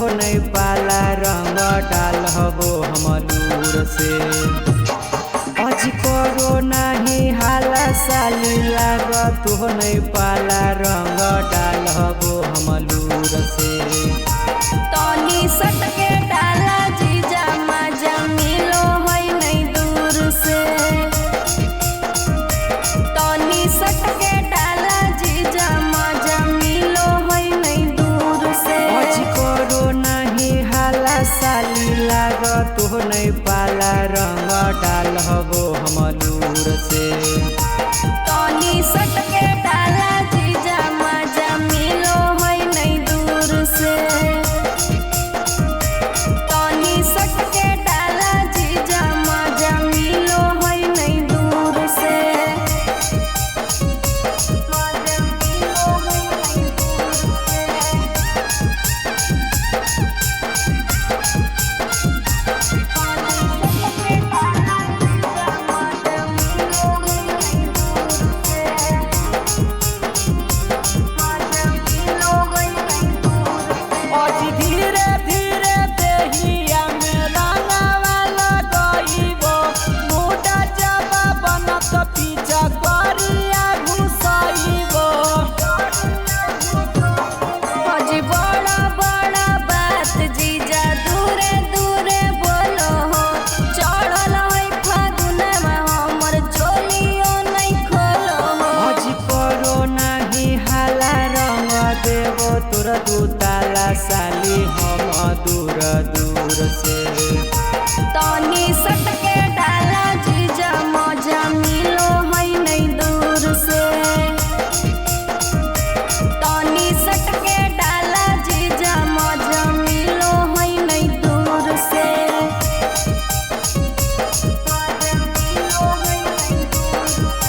तो नहीं पाला रंग डाल हबो हम दूर से। अजी करो नहीं हाला साली लाग तो नहीं पाला रंग डाल हबो हम दूर से। तनी सटके डाला जीजा मजा मिलो है नहीं दूर से। तनी सटके डाला जीजा मजा मिलो है नहीं दूर से। अजी करो नहीं हाला साली लाग तो नहीं पाला रंग डाल हबो हम दूर से। तनी सटके डाला जीजा मजा मिलो है नहीं दूर से। तनी सटके डाला जीजा मजा मिलो है नहीं दूर से। मजा मिलो है नहीं दूर से। अजी धीरे धीरे देहिया में रंगवा लगइबो मोटा जबा बनत पीछा करिया घुसइबो। अजी बड़ा बड़ा बात जीजा दूरे दूरे बोलो हो। चढ़ल है फागुनमा हमर चोलियो नहीं खोलो हो। अजी करो नहीं हाला रंग देवो तोर दूताला साली हम दूर दूर से। तनी सटके डाला जीजा मजा मिलो है नहीं दूर से। तनी सटके डाला जीजा मजा मिलो है नहीं दूर से। मजा मिलो है नहीं दूर से।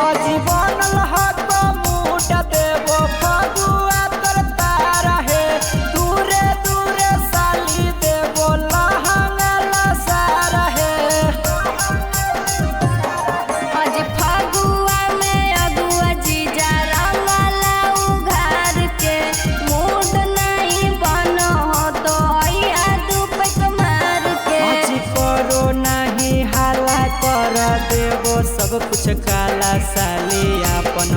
अजी बनल हत मूट देवो फगुआ तोर तारा हे दूरे दूरे साली देवो लहंगा सारा हे। आज फगुआ में अगुआ जीजा रंगला उघार के मूड नहीं बनो हो तो आया दुपक मार के। अजी करो नहीं हाला कर देवो सब कुछ काला साली अपन